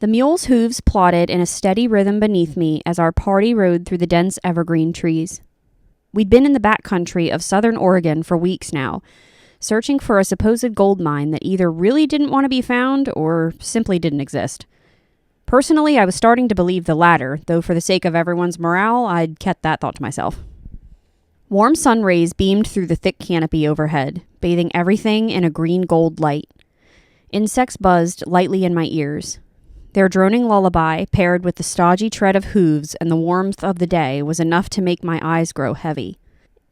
The mule's hooves plodded in a steady rhythm beneath me as our party rode through the dense evergreen trees. We'd been in the backcountry of southern Oregon for weeks now, searching for a supposed gold mine that either really didn't want to be found or simply didn't exist. Personally, I was starting to believe the latter, though for the sake of everyone's morale, I'd kept that thought to myself. Warm sun rays beamed through the thick canopy overhead, bathing everything in a green-gold light. Insects buzzed lightly in my ears. Their droning lullaby, paired with the stodgy tread of hooves and the warmth of the day, was enough to make my eyes grow heavy.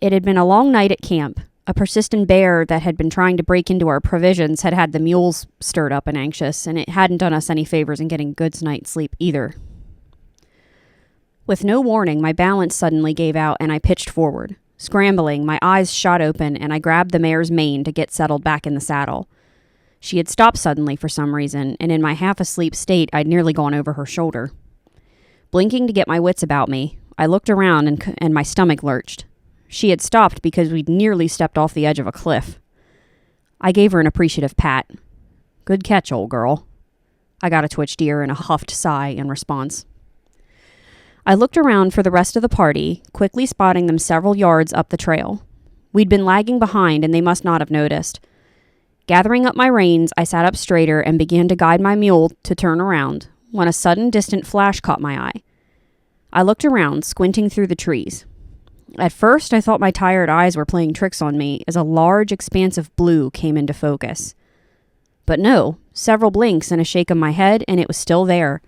It had been a long night at camp. A persistent bear that had been trying to break into our provisions had the mules stirred up and anxious, and it hadn't done us any favors in getting a good night's sleep either. With no warning, my balance suddenly gave out and I pitched forward. Scrambling, my eyes shot open and I grabbed the mare's mane to get settled back in the saddle. She had stopped suddenly for some reason, and in my half-asleep state, I'd nearly gone over her shoulder. Blinking to get my wits about me, I looked around and my stomach lurched. She had stopped because we'd nearly stepped off the edge of a cliff. I gave her an appreciative pat. Good catch, old girl. I got a twitched ear and a huffed sigh in response. I looked around for the rest of the party, quickly spotting them several yards up the trail. We'd been lagging behind and they must not have noticed. Gathering up my reins, I sat up straighter and began to guide my mule to turn around, when a sudden distant flash caught my eye. I looked around, squinting through the trees. At first, I thought my tired eyes were playing tricks on me as a large expanse of blue came into focus. But no, several blinks and a shake of my head, and it was still there.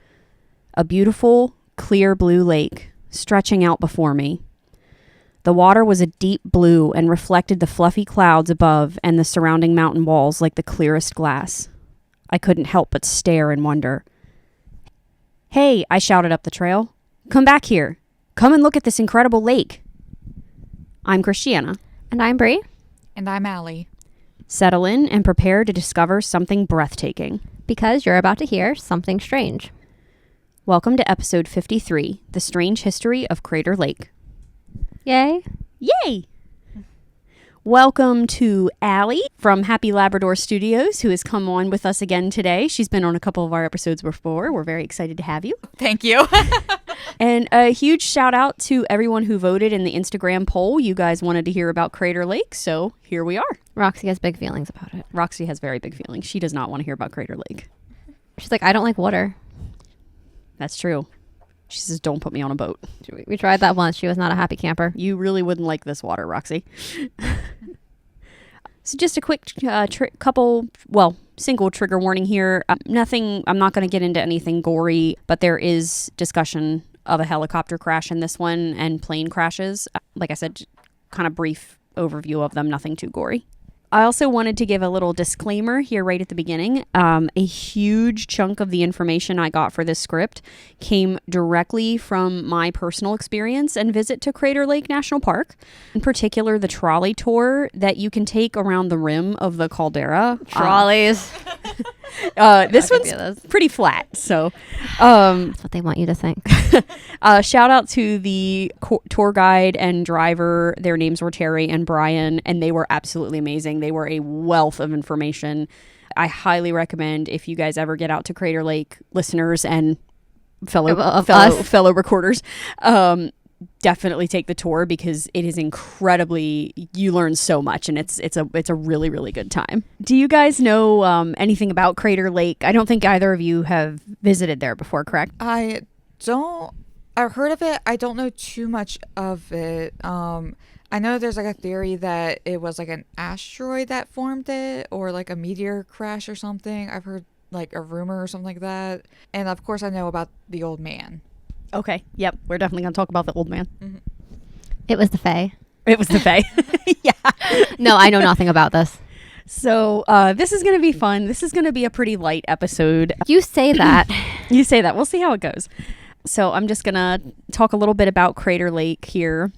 A beautiful, clear blue lake, stretching out before me. The water was a deep blue and reflected the fluffy clouds above and the surrounding mountain walls like the clearest glass. I couldn't help but stare in wonder. "Hey," I shouted up the trail. "Come back here. Come and look at this incredible lake." I'm Christiana. And I'm Bree. And I'm Allie. Settle in and prepare to discover something breathtaking. Because you're about to hear something strange. Welcome to episode 53, The Strange History of Crater Lake. Yay. Yay! Welcome to Allie from Happy Labrador Studios, who has come on with us again today. She's been on a couple of our episodes before. We're very excited to have you. Thank you. And a huge shout out to everyone who voted in the Instagram poll. You guys wanted to hear about Crater Lake, so here we are. Roxy has big feelings about it. Roxy has very big feelings. She does not want to hear about Crater Lake. She's like, I don't like water. That's true. She says, don't put me on a boat. We tried that once. She was not a happy camper. You really wouldn't like this water, Roxy. So just a quick single trigger warning here. I'm not going to get into anything gory, but there is discussion of a helicopter crash in this one and plane crashes. Like I said, kind of brief overview of them, nothing too gory. I also wanted to give a little disclaimer here right at the beginning. A huge chunk of the information I got for this script came directly from my personal experience and visit to Crater Lake National Park. In particular, the trolley tour that you can take around the rim of the caldera. Trolleys. This one's pretty flat, so that's what they want you to think. Shout out to the tour guide and driver. Their names were Terry and Brian, and they were absolutely amazing. They were a wealth of information. I highly recommend, if you guys ever get out to Crater Lake, listeners and fellow recorders, definitely take the tour because it is you learn so much, and it's a really, really good time. Do you guys know anything about Crater Lake? I don't think either of you have visited there before, correct? I don't. I've heard of it. I don't know too much of it. I know there's like a theory that it was like an asteroid that formed it, or like a meteor crash or something. I've heard like a rumor or something like that. And of course I know about the old man. Okay. Yep. We're definitely going to talk about the old man. Mm-hmm. It was the Fae. It was the Fae. Yeah. No, I know nothing about this. So this is going to be fun. This is going to be a pretty light episode. You say that. You say that. We'll see how it goes. So I'm just going to talk a little bit about Crater Lake here.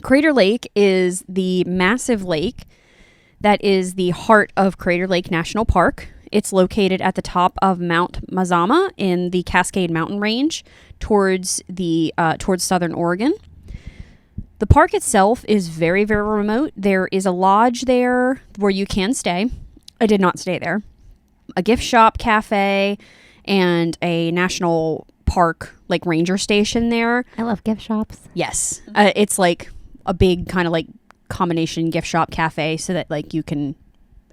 Crater Lake is the massive lake that is the heart of Crater Lake National Park. It's located at the top of Mount Mazama in the Cascade Mountain Range towards southern Oregon. The park itself is very, very remote. There is a lodge there where you can stay. I did not stay there. A gift shop, cafe, and a national park like ranger station there. I love gift shops. Yes. It's like a big kind of like combination gift shop cafe so that like you can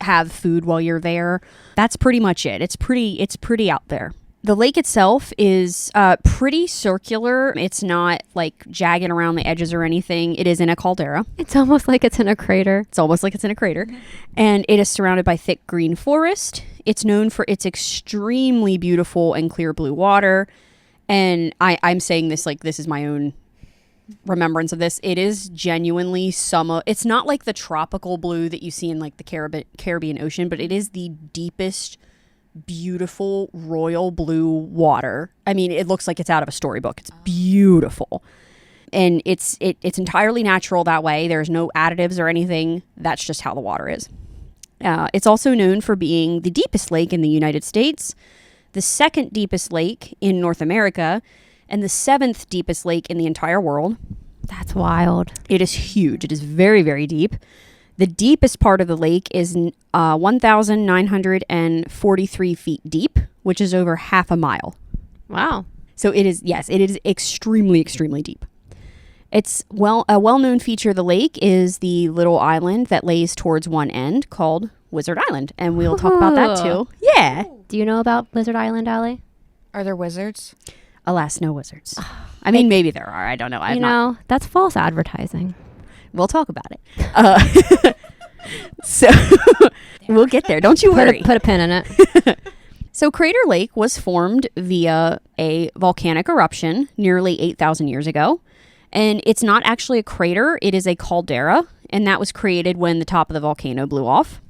have food while you're there. That's pretty much it. It's pretty out there. The lake itself is pretty circular. It's not like jagged around the edges or anything. It is in a caldera. It's almost like it's in a crater. It's almost like it's in a crater. And it is surrounded by thick green forest. It's known for its extremely beautiful and clear blue water. And I'm saying this like this is my own remembrance of this. It is genuinely it's not like the tropical blue that you see in like the Caribbean Ocean, but it is the deepest, beautiful royal blue water. I mean, it looks like it's out of a storybook. It's beautiful. And it's entirely natural that way. There's no additives or anything. That's just how the water is. It's also known for being the deepest lake in the United States, the second deepest lake in North America, and the seventh deepest lake in the entire world. That's wild. It is huge. It is very, very deep. The deepest part of the lake is 1,943 feet deep, which is over half a mile. Wow. So it is extremely, extremely deep. It's a well-known feature of the lake is the little island that lays towards one end called Wizard Island, and we'll talk about that too. Yeah. Do you know about Wizard Island, Allie? Are there wizards? Alas, no wizards. I mean, maybe there are. I don't know. That's false advertising. We'll talk about it. So we'll get there. Don't you worry. Put a pin in it. So Crater Lake was formed via a volcanic eruption nearly 8,000 years ago. And it's not actually a crater. It is a caldera. And that was created when the top of the volcano blew off.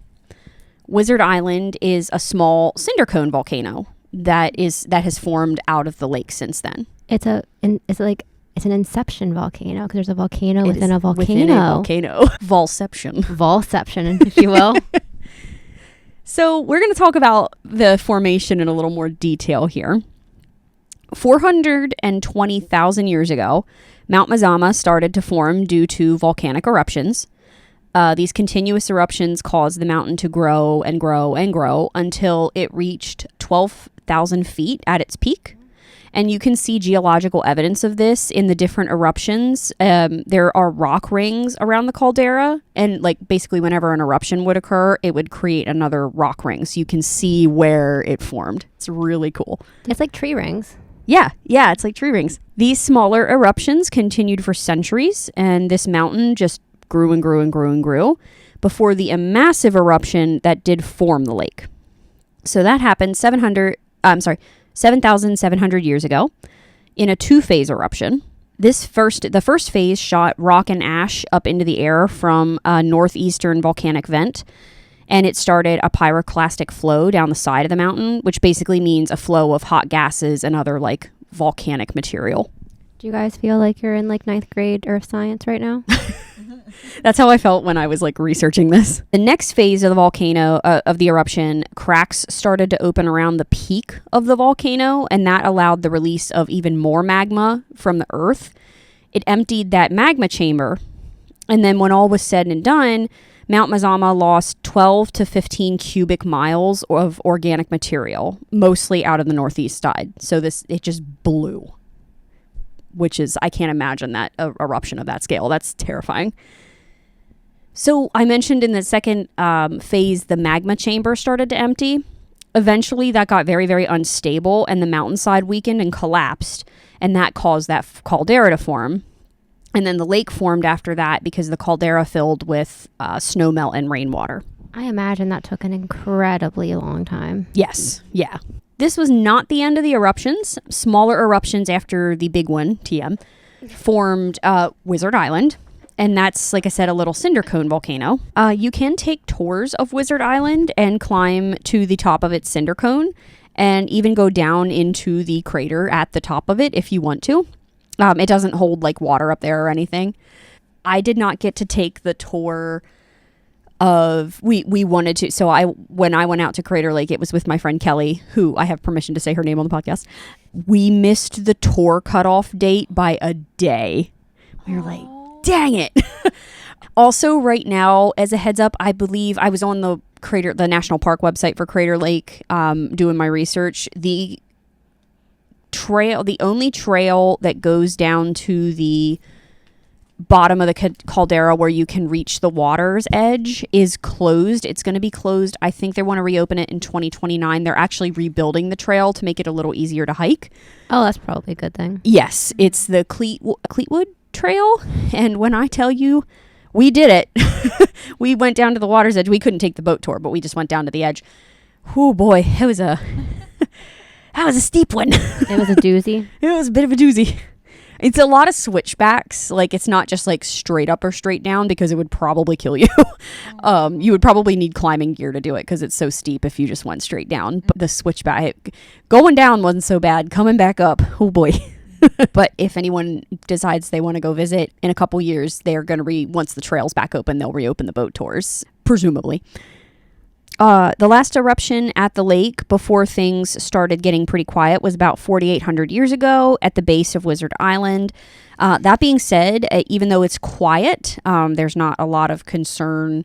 Wizard Island is a small cinder cone volcano that has formed out of the lake since then. It's an inception volcano because there's a volcano within a volcano. Within a volcano. Volception. Volception, if you will. So we're going to talk about the formation in a little more detail here. 420,000 years ago, Mount Mazama started to form due to volcanic eruptions. These continuous eruptions caused the mountain to grow and grow and grow until it reached 12,000 feet at its peak. And you can see geological evidence of this in the different eruptions. There are rock rings around the caldera. And like basically whenever an eruption would occur, it would create another rock ring. So you can see where it formed. It's really cool. It's like tree rings. Yeah, it's like tree rings. These smaller eruptions continued for centuries. And this mountain just grew and grew and grew and grew before the massive eruption that did form the lake. So that happened 7,700 years ago in a two-phase eruption. The first phase shot rock and ash up into the air from a northeastern volcanic vent, and it started a pyroclastic flow down the side of the mountain, which basically means a flow of hot gases and other like volcanic material. Do you guys feel like you're in like 9th grade earth science right now? That's how I felt when I was like researching this. The next phase of the volcano, of the eruption, cracks started to open around the peak of the volcano, and that allowed the release of even more magma from the earth. It emptied that magma chamber, and then when all was said and done, Mount Mazama lost 12 to 15 cubic miles of organic material, mostly out of the northeast side. So it just blew. Which is, I can't imagine that eruption of that scale. That's terrifying. So I mentioned in the second phase, the magma chamber started to empty. Eventually, that got very, very unstable, and the mountainside weakened and collapsed, and that caused that caldera to form. And then the lake formed after that because the caldera filled with snowmelt and rainwater. I imagine that took an incredibly long time. Yes. Yeah. This was not the end of the eruptions. Smaller eruptions after the big one, TM, formed Wizard Island. And that's, like I said, a little cinder cone volcano. You can take tours of Wizard Island and climb to the top of its cinder cone and even go down into the crater at the top of it if you want to. It doesn't hold like water up there or anything. I did not get to take the tour of we wanted to. So when I went out to Crater Lake, it was with my friend Kelly, who I have permission to say her name on the podcast. We missed the tour cutoff date by a day. We were like, dang it. Also, right now, as a heads up, I believe I was on the National Park website for Crater Lake doing my research. The the only trail that goes down to the bottom of the caldera where you can reach the water's edge is closed. It's going to be closed. I think they want to reopen it in 2029. They're actually rebuilding the trail to make it a little easier to hike. Oh, that's probably a good thing. Yes, it's the Cleetwood Trail. And when I tell you, we did it. We went down to the water's edge. We couldn't take the boat tour, but we just went down to the edge. Oh boy, that was a steep one. It was a doozy. It was a bit of a doozy. It's a lot of switchbacks. Like, it's not just like straight up or straight down, because it would probably kill you. You would probably need climbing gear to do it because it's so steep if you just went straight down. But the switchback, going down wasn't so bad. Coming back up, oh boy. But if anyone decides they want to go visit in a couple years, they're going to once the trail's back open, they'll reopen the boat tours, presumably. The last eruption at the lake before things started getting pretty quiet was about 4,800 years ago at the base of Wizard Island. That being said, even though it's quiet, there's not a lot of concern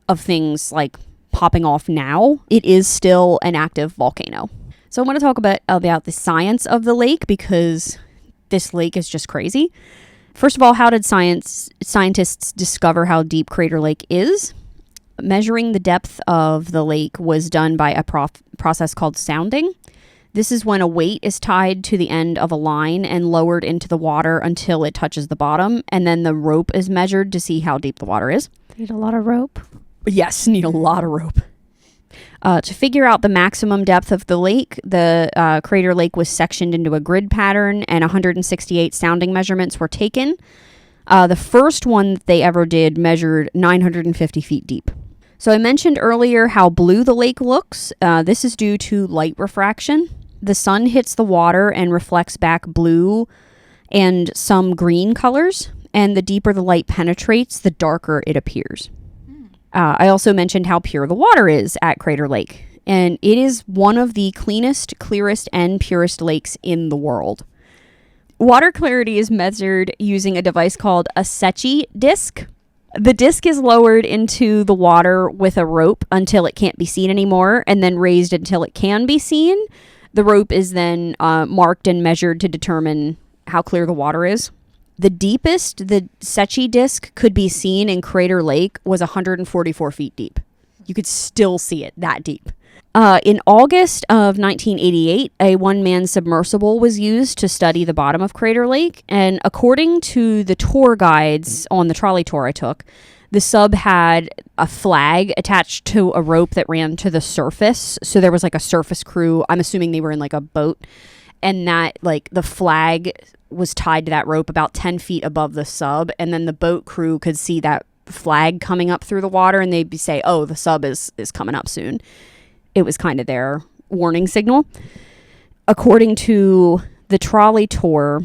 of things like popping off now. It is still an active volcano. So I want to talk about the science of the lake, because this lake is just crazy. First of all, how did scientists discover how deep Crater Lake is? Measuring the depth of the lake was done by a process called sounding. This is when a weight is tied to the end of a line and lowered into the water until it touches the bottom, and then the rope is measured to see how deep the water is. Need a lot of rope. Yes, need a lot of rope. To figure out the maximum depth of the lake, the Crater Lake was sectioned into a grid pattern, and 168 sounding measurements were taken. The first one that they ever did measured 950 feet deep. So I mentioned earlier how blue the lake looks. This is due to light refraction. The sun hits the water and reflects back blue and some green colors, and the deeper the light penetrates, the darker it appears. I also mentioned how pure the water is at Crater Lake, and it is one of the cleanest, clearest, and purest lakes in the world. Water clarity is measured using a device called a Secchi disc. The disc is lowered into the water with a rope until it can't be seen anymore, and then raised until it can be seen. The rope is then marked and measured to determine how clear the water is. The deepest the Secchi disc could be seen in Crater Lake was 144 feet deep. You could still see it that deep. In August of 1988, a one-man submersible was used to study the bottom of Crater Lake, and according to the tour guides on the trolley tour I took, the sub had a flag attached to a rope that ran to the surface, so there was like a surface crew. I'm assuming they were in like a boat, and that like the flag was tied to that rope about 10 feet above the sub, and then the boat crew could see that flag coming up through the water, and they'd say, oh, the sub is coming up soon. It was kind of their warning signal. According to the trolley tour,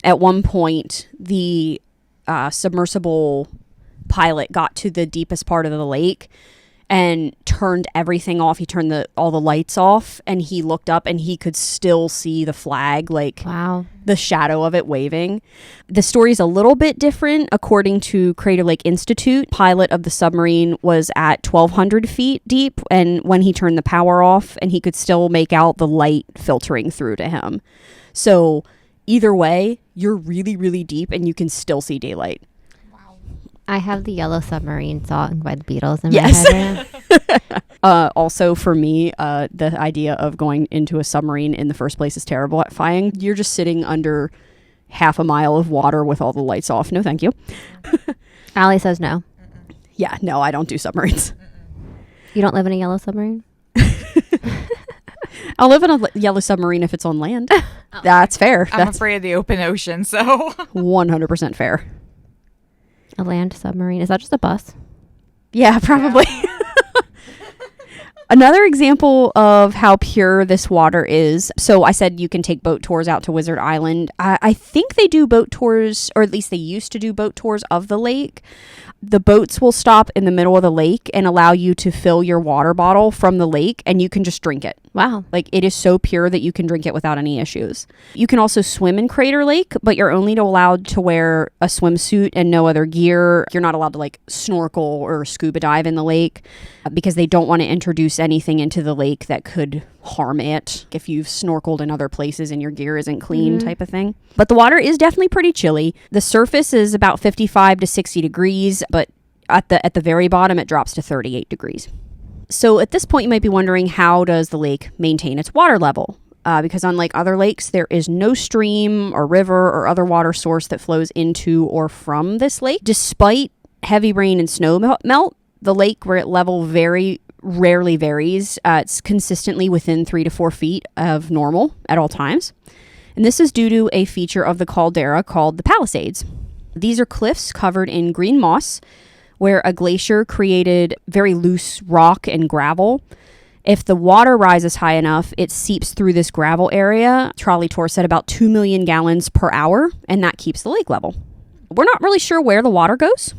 at one point, the submersible pilot got to the deepest part of the lake and turned everything off. He turned all the lights off, and he looked up and he could still see the flag, like wow, the shadow of it waving. The story's a little bit different. According to Crater Lake Institute, pilot of the submarine was at 1,200 feet deep, and when he turned the power off, and he could still make out the light filtering through to him. So either way, you're really, really deep, and you can still see daylight. I have the Yellow Submarine song by the Beatles in Yes. my head right now. Also, for me, the idea of going into a submarine in the first place is terrifying. You're just sitting under half a mile of water with all the lights off. No, thank you. Allie says no. Yeah, no, I don't do submarines. You don't live in a Yellow Submarine? I'll live in a yellow submarine if it's on land. That's fair. I'm That's afraid of the open ocean, so 100% fair. A land submarine. Is that just a bus? Yeah, probably. Another example of how pure this water is. So I said you can take boat tours out to Wizard Island. I think they do boat tours, or at least they used to do boat tours of the lake. The boats will stop in the middle of the lake and allow you to fill your water bottle from the lake, and you can just drink it. Wow. Like, it is so pure that you can drink it without any issues. You can also swim in Crater Lake, but you're only allowed to wear a swimsuit and no other gear. You're not allowed to like snorkel or scuba dive in the lake because they don't want to introduce anything into the lake that could harm it if you've snorkeled in other places and your gear isn't clean type of thing. But the water is definitely pretty chilly. The surface is about 55 to 60 degrees, but at the very bottom it drops to 38 degrees. So at this point you might be wondering, how does the lake maintain its water level? Because unlike other lakes, there is no stream or river or other water source that flows into or from this lake. Despite heavy rain and snow melt, the lake level very rarely varies. It's consistently within 3 to 4 feet of normal at all times. And this is due to a feature of the caldera called the Palisades. These are cliffs covered in green moss where a glacier created very loose rock and gravel. If the water rises high enough, it seeps through this gravel area. Trolley Tour said about 2 million gallons per hour, and that keeps the lake level. We're not really sure where the water goes.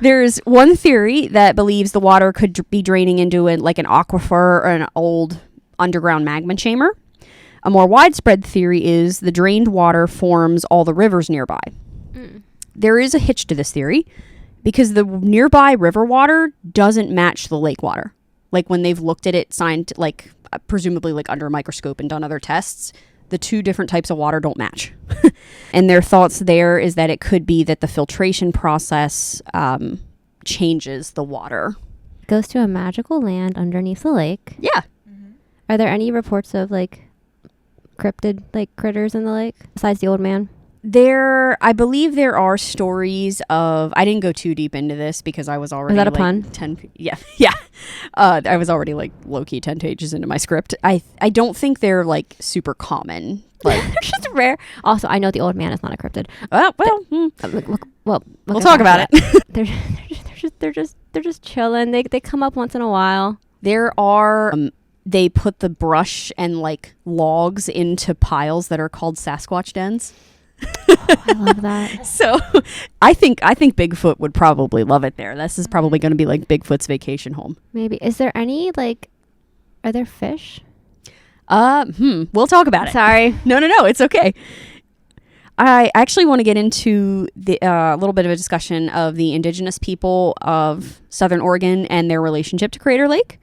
There's one theory that believes the water could be draining into an aquifer or an old underground magma chamber. A more widespread theory is the drained water forms all the rivers nearby. There is a hitch to this theory because the nearby river water doesn't match the lake water. Like when they've looked at it, presumably under a microscope and done other tests, the two different types of water don't match. And their thoughts there is that it could be that the filtration process changes the water. It goes to a magical land underneath the lake. Yeah. Are there any reports of cryptid critters in the lake besides the old man? I believe there are stories of, I didn't go too deep into this because I was already... Was that a pun? 10, yeah. I was already low-key 10 pages into my script. I don't think they're super common. They're just rare. Also, I know the old man is not a cryptid. We'll talk about it. They're just chilling. They come up once in a while. There are... they put the brush and logs into piles that are called Sasquatch dens. I love that. So I think Bigfoot would probably love it there. This is probably going to be Bigfoot's vacation home. Maybe. Is there any are there fish? We'll talk about it. Sorry. No, it's okay. I actually want to get into the little bit of a discussion of the indigenous people of Southern Oregon and their relationship to Crater Lake.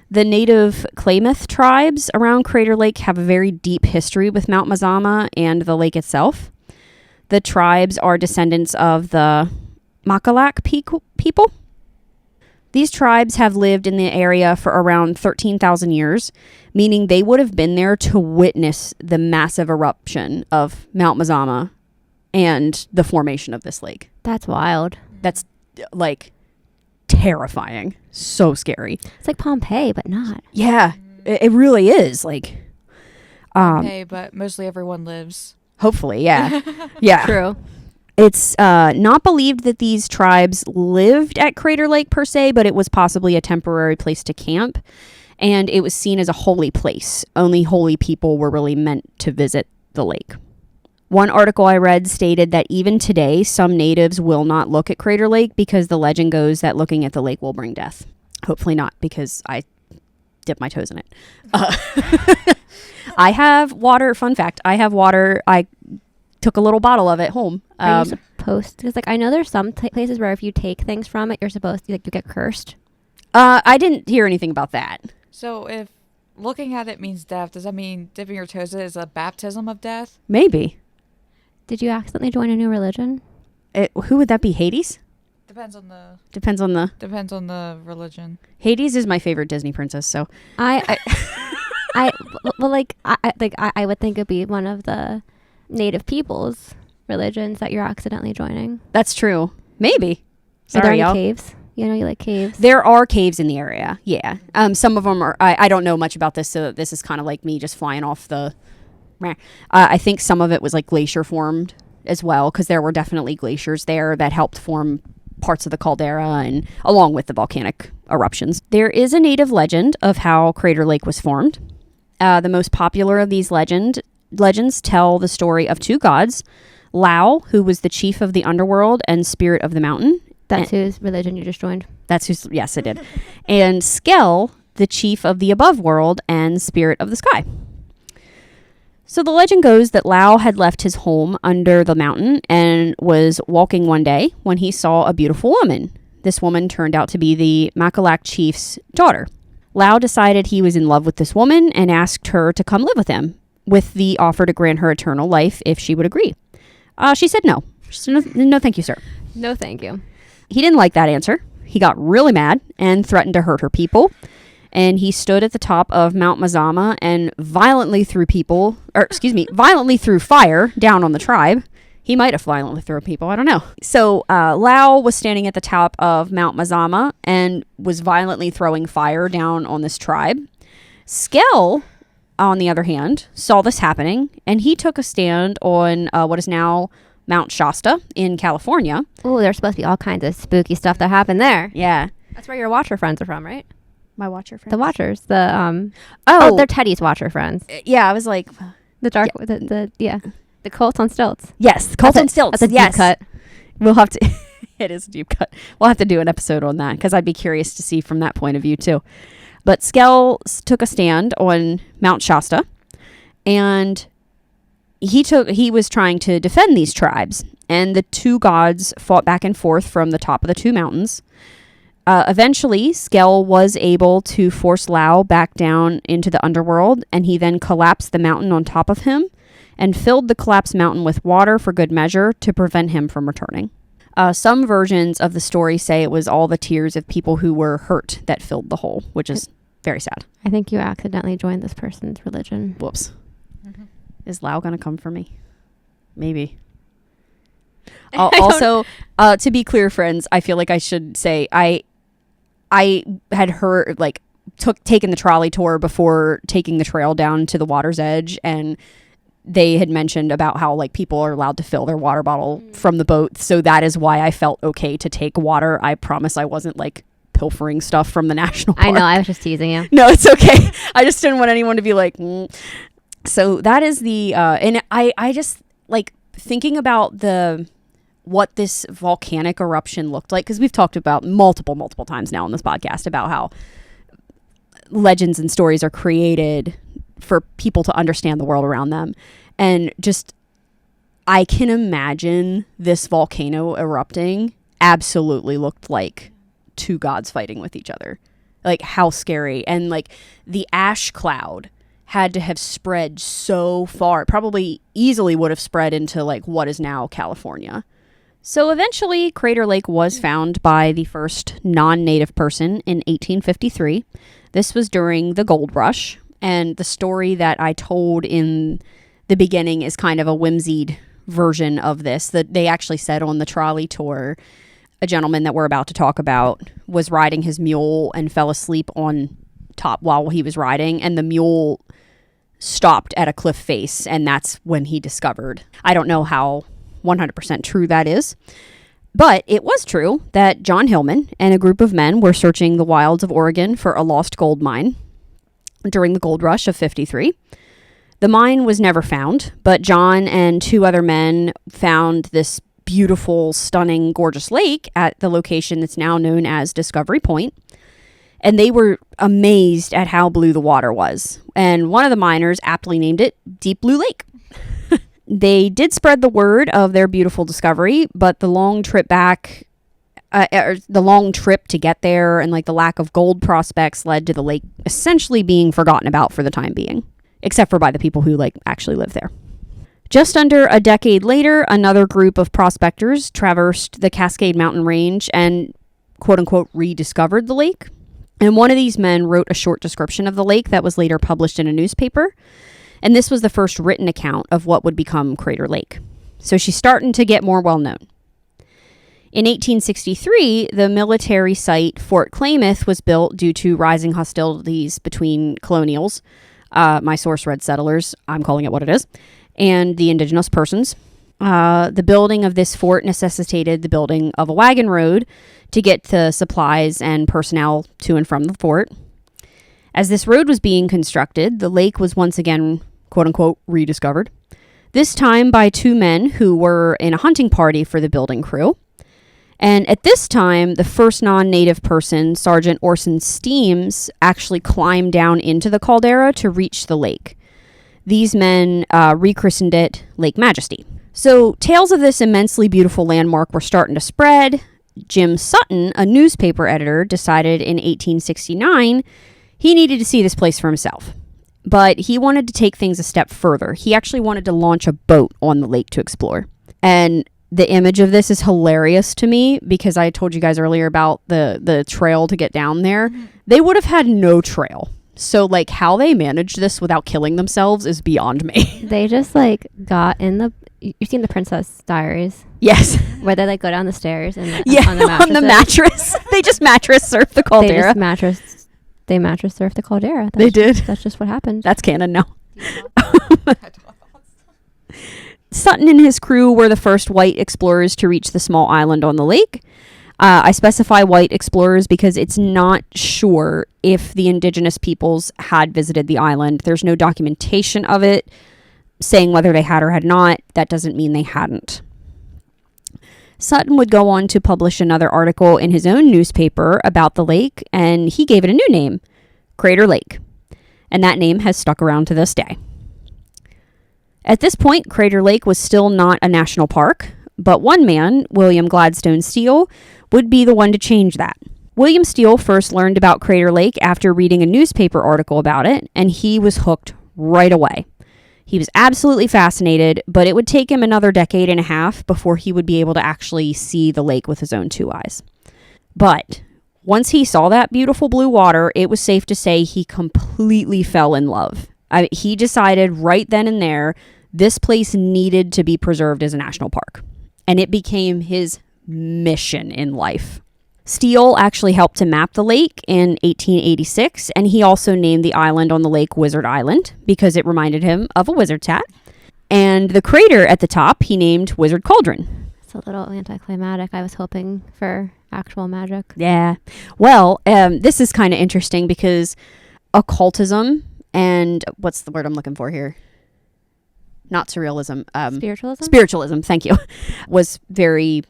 The native Klamath tribes around Crater Lake have a very deep history with Mount Mazama and the lake itself. The tribes are descendants of the Makalak people. These tribes have lived in the area for around 13,000 years, meaning they would have been there to witness the massive eruption of Mount Mazama and the formation of this lake. That's wild. That's terrifying. So scary. It's like Pompeii, but not. Yeah, it really is. Okay, but mostly everyone lives. Hopefully, yeah. Yeah. True. It's not believed that these tribes lived at Crater Lake per se, but it was possibly a temporary place to camp. And it was seen as a holy place. Only holy people were really meant to visit the lake. One article I read stated that even today, some natives will not look at Crater Lake because the legend goes that looking at the lake will bring death. Hopefully not, because I dip my toes in it. I have water. Fun fact, I have water. I took a little bottle of it home. Are you supposed to? Because I know there's some places where if you take things from it, you're supposed to, you get cursed. I didn't hear anything about that. So if looking at it means death, does that mean dipping your toes in is a baptism of death? Maybe. Did you accidentally join a new religion? Who would that be? Hades? Depends on the religion. Hades is my favorite Disney princess, so I would think it'd be one of the native people's religions that you're accidentally joining. that's true. Maybe. Are there Sorry, y'all. any caves? You like caves? There are caves in the area. Yeah. Some of them are. I don't know much about this, so this is kind of like me just flying off the. I think some of it was glacier formed as well, because there were definitely glaciers there that helped form parts of the caldera, and along with the volcanic eruptions. There is a native legend of how Crater Lake was formed. The most popular of these legends tell the story of two gods, Lao, who was the chief of the underworld and spirit of the mountain. That's whose religion you just joined. That's who's, yes, I did. And Skell, the chief of the above world and spirit of the sky. So the legend goes that Lao had left his home under the mountain and was walking one day when he saw a beautiful woman. This woman turned out to be the Makalak chief's daughter. Lau decided he was in love with this woman and asked her to come live with him, with the offer to grant her eternal life if she would agree. She said no. She said, no, thank you, sir. No, thank you. He didn't like that answer. He got really mad and threatened to hurt her people. And he stood at the top of Mount Mazama and violently threw fire down on the tribe. He might have violently thrown people, I don't know. So Lau was standing at the top of Mount Mazama and was violently throwing fire down on this tribe. Skell, on the other hand, saw this happening, and he took a stand on what is now Mount Shasta in California. Oh, there's supposed to be all kinds of spooky stuff that happened there. Yeah. That's where your Watcher friends are from, right? My Watcher friends? The Watchers. They're Teddy's Watcher friends. Yeah, I was like... The dark... Yeah. The Colts on Stilts. Yes, Colts on Stilts. That's a deep cut. We'll have to... It is a deep cut. We'll have to do an episode on that, because I'd be curious to see from that point of view, too. But Skell took a stand on Mount Shasta, and he was trying to defend these tribes, and the two gods fought back and forth from the top of the two mountains. Eventually, Skell was able to force Lau back down into the underworld, and he then collapsed the mountain on top of him and filled the collapsed mountain with water for good measure to prevent him from returning. Some versions of the story say it was all the tears of people who were hurt that filled the hole, which is very sad. I think you accidentally joined this person's religion. Whoops. Mm-hmm. Is Lau going to come for me? Maybe. Also, to be clear, friends, I feel like I should say I had heard, like, taken the trolley tour before taking the trail down to the water's edge, and they had mentioned about how, like, people are allowed to fill their water bottle from the boat, so that is why I felt okay to take water. I promise I wasn't, like, pilfering stuff from the national park. I know, I was just teasing you. No, it's okay. I just didn't want anyone to be like, So that is the, and I just, like, thinking about what this volcanic eruption looked like, because we've talked about multiple times now on this podcast about how legends and stories are created for people to understand the world around them. And just, I can imagine this volcano erupting absolutely looked like two gods fighting with each other. Like, how scary. And, like, the ash cloud had to have spread so far. It probably easily would have spread into, like, what is now California. So eventually, Crater Lake was found by the first non-native person in 1853. This was during the gold rush, and the story that I told in the beginning is kind of a whimsied version of this. That they actually said on the trolley tour, a gentleman that we're about to talk about was riding his mule and fell asleep on top while he was riding, and the mule stopped at a cliff face, and that's when he discovered. I don't know how 100% true that is, but it was true that John Hillman and a group of men were searching the wilds of Oregon for a lost gold mine during the gold rush of 53. The mine was never found, but John and two other men found this beautiful, stunning, gorgeous lake at the location that's now known as Discovery Point. And they were amazed at how blue the water was. And one of the miners aptly named it Deep Blue Lake. They did spread the word of their beautiful discovery, but the long trip back, the long trip to get there and, like, the lack of gold prospects led to the lake essentially being forgotten about for the time being, except for by the people who, like, actually live there. Just under a decade later, another group of prospectors traversed the Cascade Mountain Range and, quote-unquote, rediscovered the lake. And one of these men wrote a short description of the lake that was later published in a newspaper. And this was the first written account of what would become Crater Lake. So she's starting to get more well-known. In 1863, the military site Fort Klamath was built due to rising hostilities between colonials, my source read settlers, I'm calling it what it is, and the indigenous persons. The building of this fort necessitated the building of a wagon road to get the supplies and personnel to and from the fort. As this road was being constructed, the lake was once again, quote-unquote, rediscovered, this time by two men who were in a hunting party for the building crew. And at this time, the first non-native person, Sergeant Orson Steems, actually climbed down into the caldera to reach the lake. These men rechristened it Lake Majesty. So tales of this immensely beautiful landmark were starting to spread. Jim Sutton, a newspaper editor, decided in 1869 He needed to see this place for himself, but he wanted to take things a step further. He actually wanted to launch a boat on the lake to explore. And the image of this is hilarious to me because I told you guys earlier about the trail to get down there. They would have had no trail. So, like, how they managed this without killing themselves is beyond me. They just like got in the. You've seen the Princess Diaries, Yes. where they like go down the stairs and Yeah, on the on the mattress. They just mattress surf the They caldera. just mattress. They mattress surf the caldera. They did. That's just what happened. That's canon now. Sutton and his crew were the first white explorers to reach the small island on the lake. I specify white explorers because it's not sure if the indigenous peoples had visited the island. There's no documentation of it saying whether they had or had not. That doesn't mean they hadn't. Sutton would go on to publish another article in his own newspaper about the lake, and he gave it a new name, Crater Lake. And that name has stuck around to this day. At this point, Crater Lake was still not a national park, but one man, William Gladstone Steele, would be the one to change that. William Steele first learned about Crater Lake after reading a newspaper article about it, and he was hooked right away. He was absolutely fascinated, but it would take him another decade and a half before he would be able to actually see the lake with his own two eyes. But once he saw that beautiful blue water, it was safe to say he completely fell in love. He decided right then and there this place needed to be preserved as a national park, and it became his mission in life. Steele actually helped to map the lake in 1886, and he also named the island on the lake Wizard Island because it reminded him of a wizard's hat. And the crater at the top he named Wizard Cauldron. It's a little anticlimactic. I was hoping for actual magic. Yeah. Well, this is kind of interesting because occultism and what's the word I'm looking for here? Not surrealism. Spiritualism? Spiritualism, thank you, was very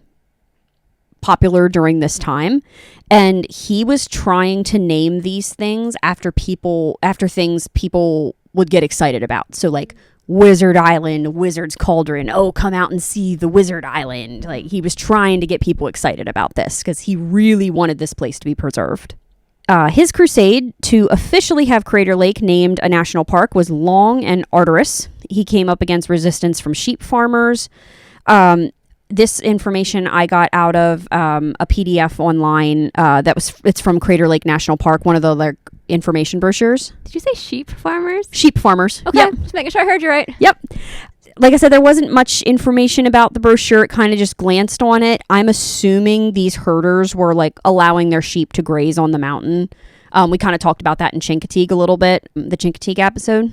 popular during this time, and he was trying to name these things after things people would get excited about. So like Wizard Island, Wizard's Cauldron, oh, come out and see the Wizard Island. Like, he was trying to get people excited about this because he really wanted this place to be preserved. His crusade to officially have Crater Lake named a national park was long and arduous. He came up against resistance from sheep farmers. This information I got out of a PDF online it's from Crater Lake National Park, one of the information brochures. Did you say sheep farmers? Sheep farmers. Okay, Yep. just making sure I heard you right. Yep. Like I said, there wasn't much information about the brochure. It kind of just glanced on it. I'm assuming these herders were like allowing their sheep to graze on the mountain. We kind of talked about that in Chincoteague a little bit, the Chincoteague episode.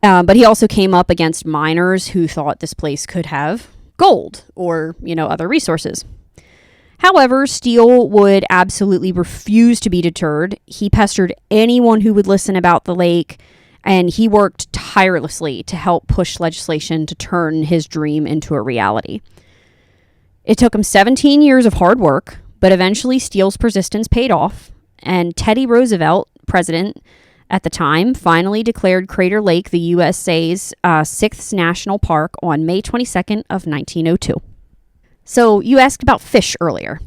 But he also came up against miners who thought this place could have gold or, other resources. However, Steele would absolutely refuse to be deterred. He pestered anyone who would listen about the lake, and he worked tirelessly to help push legislation to turn his dream into a reality. It took him 17 years of hard work, but eventually Steele's persistence paid off, and Teddy Roosevelt, president at the time, finally declared Crater Lake the USA's sixth national park on May 22nd of 1902. So you asked about fish earlier.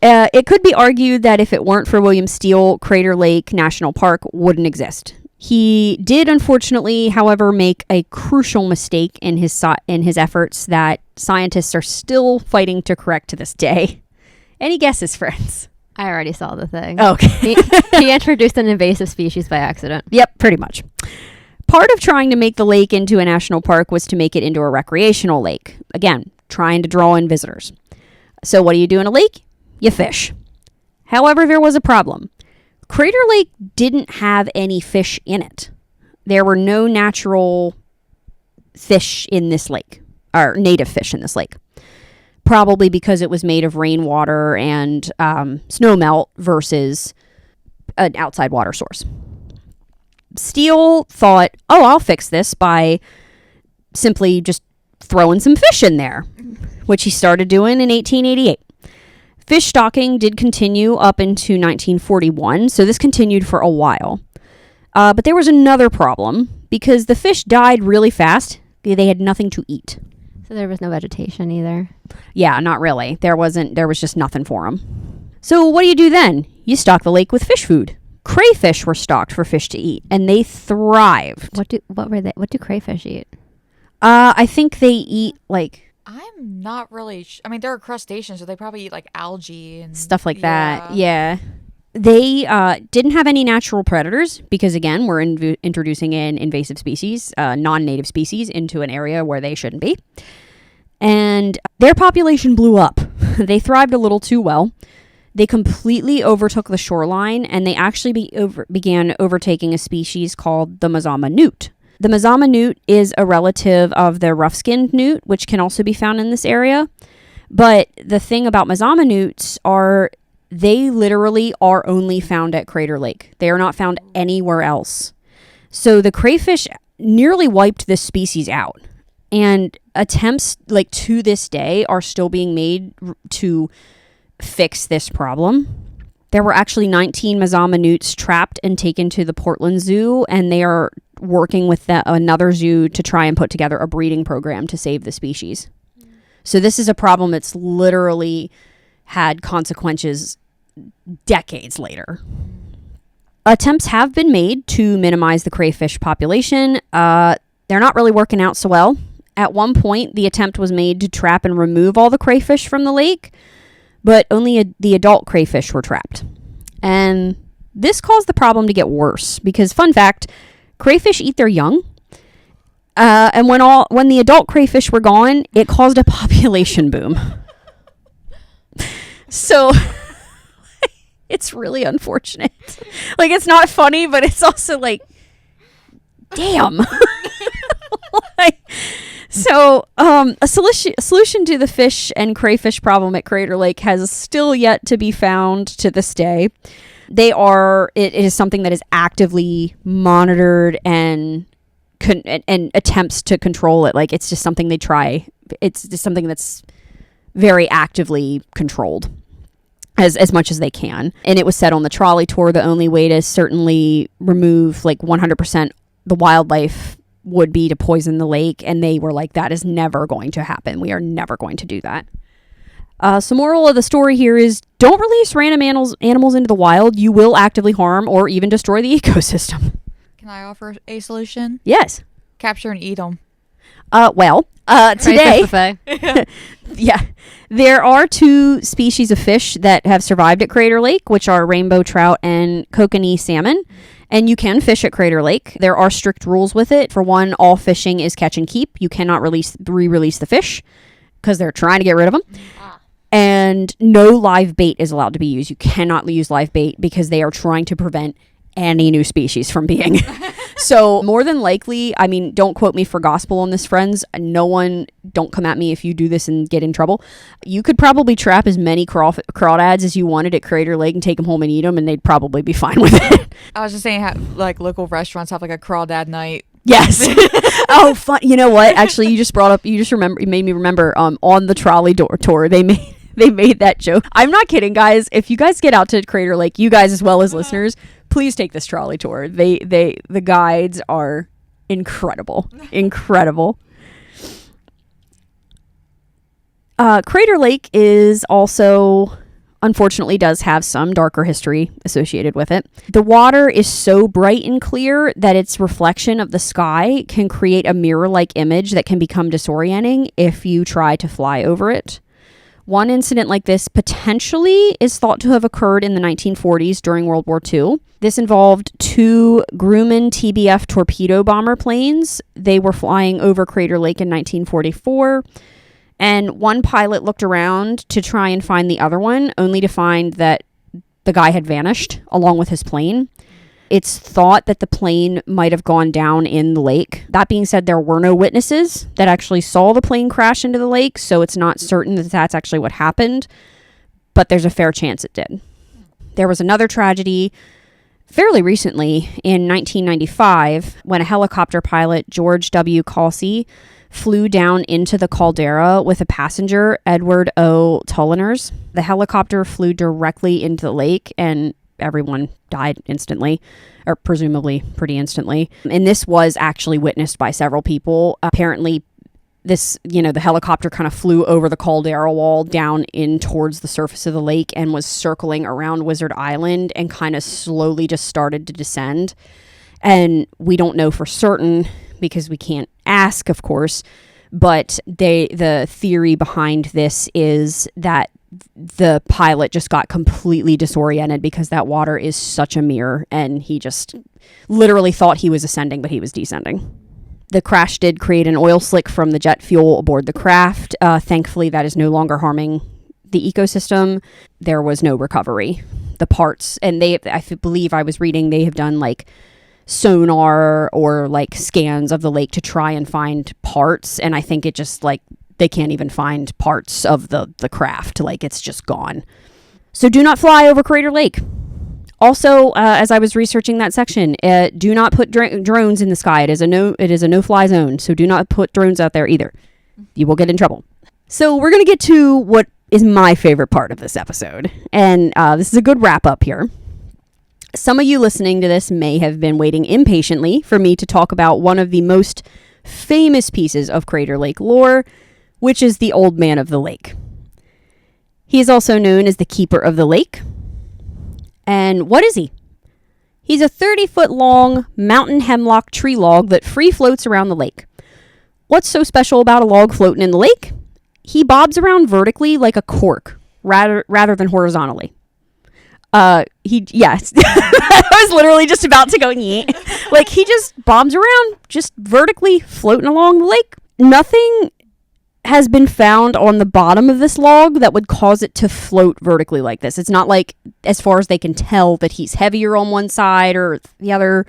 It could be argued that if it weren't for William Steele, Crater Lake National Park wouldn't exist. He did, unfortunately, however, make a crucial mistake in his efforts that scientists are still fighting to correct to this day. Any guesses, friends? I already saw the thing. Okay. He introduced an invasive species by accident. Yep, pretty much. Part of trying to make the lake into a national park was to make it into a recreational lake. Again, trying to draw in visitors. So what do you do in a lake? You fish. However, there was a problem. Crater Lake didn't have any fish in it. There were no natural fish in this lake, or native fish in this lake. Probably because it was made of rainwater and snowmelt versus an outside water source. Steele thought, I'll fix this by simply just throwing some fish in there, which he started doing in 1888. Fish stocking did continue up into 1941, so this continued for a while. But there was another problem, because the fish died really fast. They had nothing to eat. So there was no vegetation either. Yeah, not really. There was just nothing for them. So what do you do then? You stock the lake with fish food. Crayfish were stocked for fish to eat, and they thrived. What do crayfish eat? I think they eat like I'm not really. I mean, they're a crustacean, so they probably eat like algae and stuff like that. Yeah. They didn't have any natural predators because, again, we're introducing an invasive species, non-native species, into an area where they shouldn't be. And their population blew up. They thrived a little too well. They completely overtook the shoreline, and they actually began overtaking a species called the Mazama newt. The Mazama newt is a relative of the rough-skinned newt, which can also be found in this area. But the thing about Mazama newts are they literally are only found at Crater Lake. They are not found anywhere else. So the crayfish nearly wiped this species out. And attempts like to this day are still being made to fix this problem. There were actually 19 Mazama newts trapped and taken to the Portland Zoo, and they are working with another zoo to try and put together a breeding program to save the species. So this is a problem that's literally had consequences decades later. Attempts have been made to minimize the crayfish population. They're not really working out so well. At one point, the attempt was made to trap and remove all the crayfish from the lake, but only the adult crayfish were trapped. And this caused the problem to get worse because, fun fact, crayfish eat their young. And when the adult crayfish were gone, it caused a population boom. So it's really unfortunate. Like, it's not funny, but it's also like, damn. So a solution to the fish and crayfish problem at Crater Lake has still yet to be found to this day. It is something that is actively monitored and attempts to control it. Like, it's just something they try. It's just something that's very actively controlled as much as they can. And it was said on the trolley tour, the only way to certainly remove like 100% the wildlife would be to poison the lake. And they were like, that is never going to happen. We are never going to do that. So moral of the story here is don't release random animals into the wild. You will actively harm or even destroy the ecosystem. Can I offer a solution? Yes. Capture and eat them. Today, yeah, there are two species of fish that have survived at Crater Lake, which are rainbow trout and kokanee salmon. And you can fish at Crater Lake. There are strict rules with it. For one, all fishing is catch and keep. You cannot re-release the fish because they're trying to get rid of them. And no live bait is allowed to be used. You cannot use live bait because they are trying to prevent any new species from being. So more than likely, I mean, don't quote me for gospel on this, friends. Don't come at me if you do this and get in trouble. You could probably trap as many crawdads as you wanted at Crater Lake and take them home and eat them, and they'd probably be fine with it. I was just saying, like, local restaurants have like a crawdad night. Yes. Oh, fun. You know what? Actually, you made me remember on the trolley tour, they made that joke. I'm not kidding, guys. If you guys get out to Crater Lake, you guys as well as listeners, please take this trolley tour. The guides are incredible. Incredible. Crater Lake is also, unfortunately, does have some darker history associated with it. The water is so bright and clear that its reflection of the sky can create a mirror-like image that can become disorienting if you try to fly over it. One incident like this potentially is thought to have occurred in the 1940s during World War II. This involved two Grumman TBF torpedo bomber planes. They were flying over Crater Lake in 1944, and one pilot looked around to try and find the other one, only to find that the guy had vanished along with his plane. It's thought that the plane might have gone down in the lake. That being said, there were no witnesses that actually saw the plane crash into the lake, so it's not certain that that's actually what happened, but there's a fair chance it did. There was another tragedy fairly recently in 1995 when a helicopter pilot, George W. Calsey, flew down into the caldera with a passenger, Edward O. Tulliners. The helicopter flew directly into the lake and everyone died instantly, or presumably pretty instantly. And this was actually witnessed by several people. Apparently, this, the helicopter kind of flew over the caldera wall down in towards the surface of the lake and was circling around Wizard Island and kind of slowly just started to descend. And we don't know for certain because we can't ask, of course, but the theory behind this is that the pilot just got completely disoriented because that water is such a mirror, and he just literally thought he was ascending, but he was descending. The crash did create an oil slick from the jet fuel aboard the craft. Thankfully, that is no longer harming the ecosystem. There was no recovery. The parts, and I believe I was reading, they have done like sonar or like scans of the lake to try and find parts, and I think it just like they can't even find parts of the craft. Like, it's just gone. So do not fly over Crater Lake. Also, as I was researching that section, do not put drones in the sky. It is a no-fly zone, so do not put drones out there either. You will get in trouble. So we're going to get to what is my favorite part of this episode, and this is a good wrap-up here. Some of you listening to this may have been waiting impatiently for me to talk about one of the most famous pieces of Crater Lake lore, which is the Old Man of the Lake. He is also known as the Keeper of the Lake. And what is he? He's a 30-foot long mountain hemlock tree log that free floats around the lake. What's so special about a log floating in the lake? He bobs around vertically like a cork rather than horizontally. Yes. I was literally just about to go yeet. Like, he just bobs around, just vertically floating along the lake. Nothing has been found on the bottom of this log that would cause it to float vertically like this. It's not like, as far as they can tell, that he's heavier on one side or the other.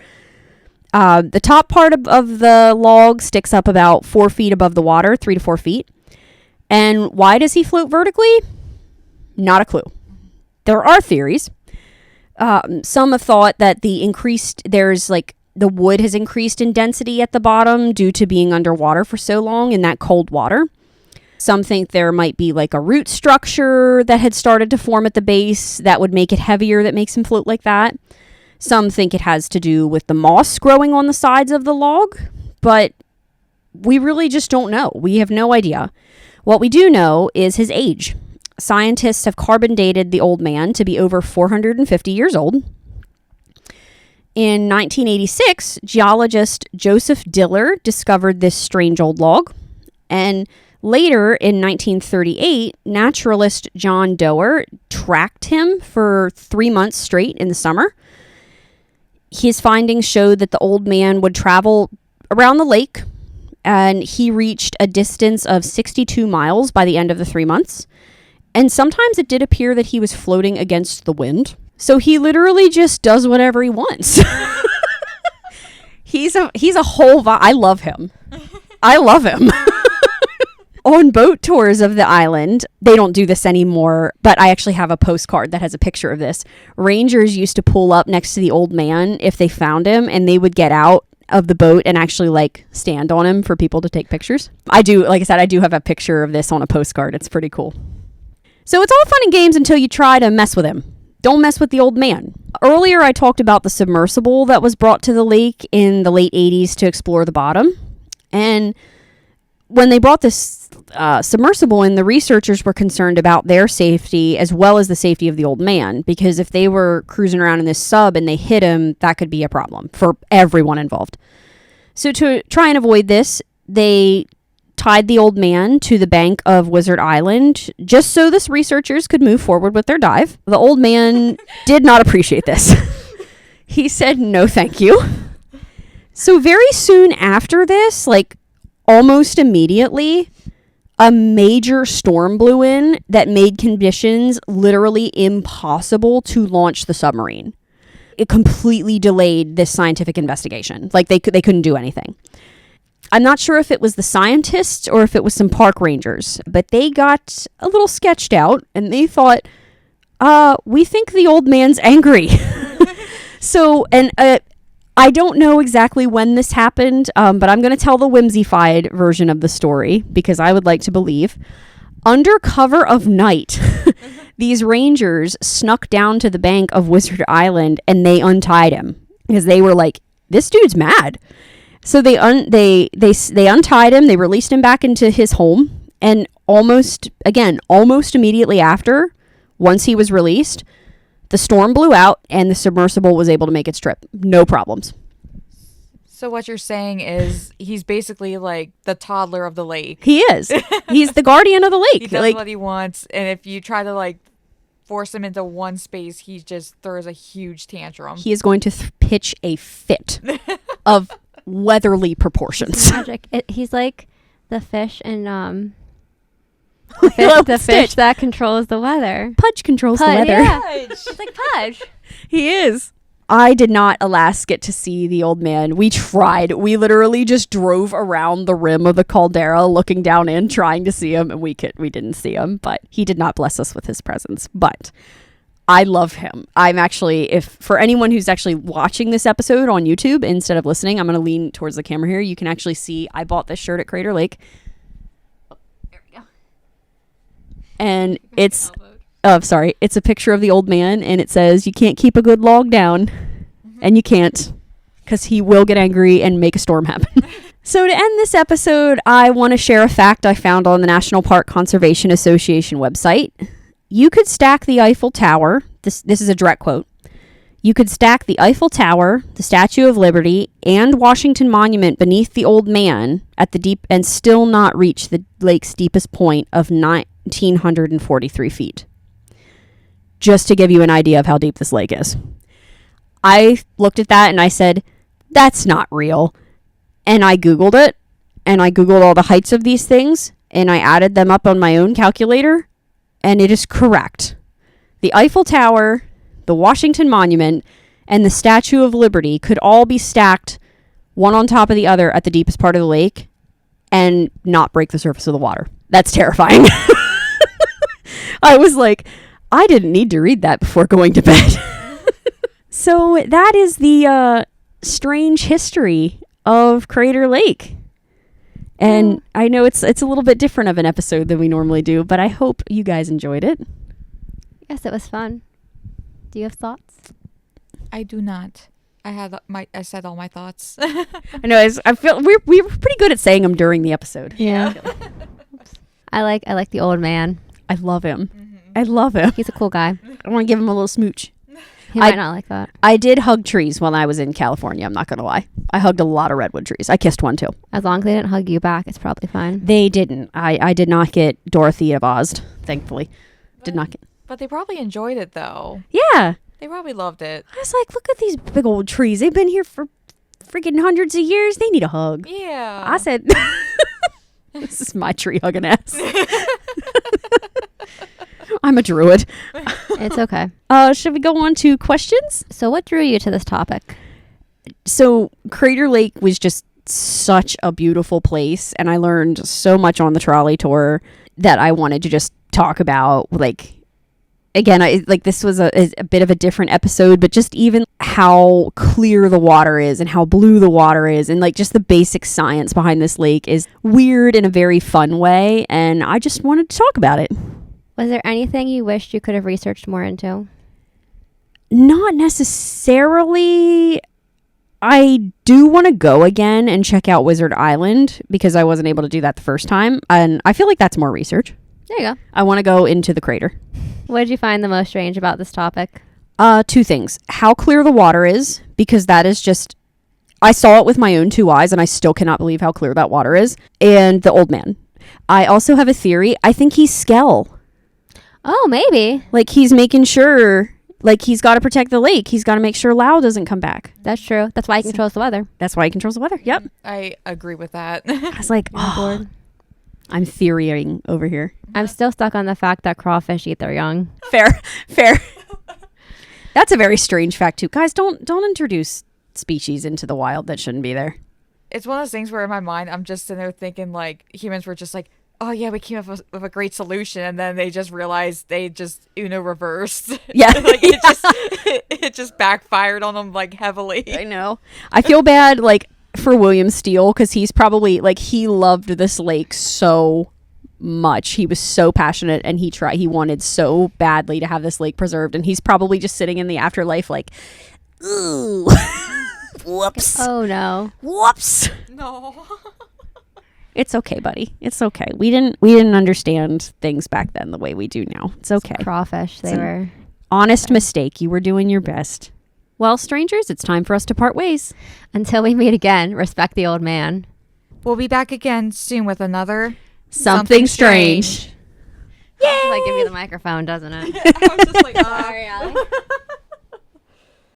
The top part of the log sticks up about 4 feet above the water, 3 to 4 feet. And why does he float vertically? Not a clue. There are theories. Some have thought that the wood has increased in density at the bottom due to being underwater for so long in that cold water. Some think there might be like a root structure that had started to form at the base that would make it heavier, that makes him float like that. Some think it has to do with the moss growing on the sides of the log, but we really just don't know. We have no idea. What we do know is his age. Scientists have carbon dated the old man to be over 450 years old. In 1986, geologist Joseph Diller discovered this strange old log. And later, in 1938, naturalist John Doerr tracked him for 3 months straight in the summer. His findings showed that the old man would travel around the lake, and he reached a distance of 62 miles by the end of the 3 months. And sometimes it did appear that he was floating against the wind. So he literally just does whatever he wants. He's a whole vibe. I love him. I love him. On boat tours of the island, they don't do this anymore, but I actually have a postcard that has a picture of this. Rangers used to pull up next to the old man if they found him, and they would get out of the boat and actually like stand on him for people to take pictures. I do have a picture of this on a postcard. It's pretty cool. So it's all fun and games until you try to mess with him. Don't mess with the old man. Earlier, I talked about the submersible that was brought to the lake in the late 80s to explore the bottom. And when they brought this submersible in, the researchers were concerned about their safety as well as the safety of the old man, because if they were cruising around in this sub and they hit him, that could be a problem for everyone involved. So to try and avoid this, they tied the old man to the bank of Wizard Island just so the researchers could move forward with their dive. The old man did not appreciate this. He said, no, thank you. So very soon after this, like almost immediately, a major storm blew in that made conditions literally impossible to launch the submarine. It completely delayed this scientific investigation. Like they couldn't do anything. I'm not sure if it was the scientists or if it was some park rangers, but they got a little sketched out and they thought, we think the old man's angry. So, and I don't know exactly when this happened, but I'm going to tell the whimsified version of the story because I would like to believe. Under cover of night, these rangers snuck down to the bank of Wizard Island and they untied him because they were like, this dude's mad. So they untied him. They released him back into his home, and almost immediately after, once he was released, the storm blew out and the submersible was able to make its trip. No problems. So what you're saying is he's basically like the toddler of the lake. He is. He's the guardian of the lake. He does Like, what he wants, and if you try to like force him into one space, he just throws a huge tantrum. he is going to pitch a fit of weatherly proportions. Magic. He's like the fish in Lilo the and fish Stitch. that controls the weather. Pudge controls the Pudge, weather. yeah. It's like Pudge. He is. I did not, alas, get to see the old man. We tried. We literally just drove around the rim of the caldera, looking down in, trying to see him, and we didn't see him. But he did not bless us with his presence. But I love him. I'm actually, if for anyone who's actually watching this episode on YouTube instead of listening, I'm going to lean towards the camera here. You can actually see I bought this shirt at Crater Lake. There we go. And it's a picture of the old man, and it says, "You can't keep a good log down," and you can't, because he will get angry and make a storm happen. So to end this episode, I want to share a fact I found on the National Park Conservation Association website. You could stack the Eiffel Tower. This is a direct quote. You could stack the Eiffel Tower, the Statue of Liberty, and Washington Monument beneath the old man at the deep and still not reach the lake's deepest point of 1,943 feet. Just to give you an idea of how deep this lake is. I looked at that and I said, that's not real. And I Googled it, and I Googled all the heights of these things, and I added them up on my own calculator, and it is correct. The Eiffel Tower, the Washington Monument, and the Statue of Liberty could all be stacked one on top of the other at the deepest part of the lake and not break the surface of the water. That's terrifying. I was like, I didn't need to read that before going to bed. So that is the strange history of Crater Lake. And I know it's a little bit different of an episode than we normally do, but I hope you guys enjoyed it. Yes, it was fun. Do you have thoughts? I do not. I said all my thoughts. I know. I feel we were pretty good at saying them during the episode. Yeah. I like the old man. I love him. I love him. He's a cool guy. I want to give him a little smooch. He might not like that. I did hug trees when I was in California. I'm not going to lie. I hugged a lot of redwood trees. I kissed one too. As long as they didn't hug you back, it's probably fine. They didn't. I did not get Dorothea Vozed, thankfully. Did not get. But they probably enjoyed it though. Yeah. They probably loved it. I was like, look at these big old trees. They've been here for freaking hundreds of years. They need a hug. Yeah. I said, this is my tree hugging ass. I'm a druid. It's okay. Should we go on to questions? So what drew you to this topic? So Crater Lake was just such a beautiful place, and I learned so much on the trolley tour that I wanted to just talk about. Like, again, this was a bit of a different episode, but just even how clear the water is and how blue the water is, and like just the basic science behind this lake is weird in a very fun way, and I just wanted to talk about it. Was there anything you wished you could have researched more into? Not necessarily. I do want to go again and check out Wizard Island because I wasn't able to do that the first time, and I feel like that's more research. There you go. I want to go into the crater. What did you find the most strange about this topic? Two things. How clear the water is, because that is just... I saw it with my own two eyes, and I still cannot believe how clear that water is. And the old man. I also have a theory. I think he's Skell. Oh, maybe. Like, he's making sure... Like, he's got to protect the lake. He's got to make sure Lau doesn't come back. That's true. That's why he controls the weather. That's why he controls the weather. Yep. I agree with that. I was like, I'm oh, bored. I'm theorying over here. I'm still stuck on the fact that crawfish eat their young. Fair. That's a very strange fact too. Guys, don't introduce species into the wild that shouldn't be there. It's one of those things where in my mind I'm just sitting there thinking like humans were just like, oh yeah, we came up with a great solution, and then they just realized they just Uno reversed. Yeah. Like it just backfired on them like heavily. I know. I feel bad like for William Steele, because he's probably like, he loved this lake so much. He was so passionate, and he wanted so badly to have this lake preserved, and he's probably just sitting in the afterlife like, ooh. Whoops. Oh no. Whoops. No. It's okay, buddy. It's okay. We didn't understand things back then the way we do now. It's okay. Crawfish they It's an were. honest mistake. You were doing your best. Well, strangers, it's time for us to part ways. Until we meet again, respect the old man. We'll be back again soon with another Something strange. Yay! Like give you the microphone, doesn't it? I was just like, Sorry, Alex.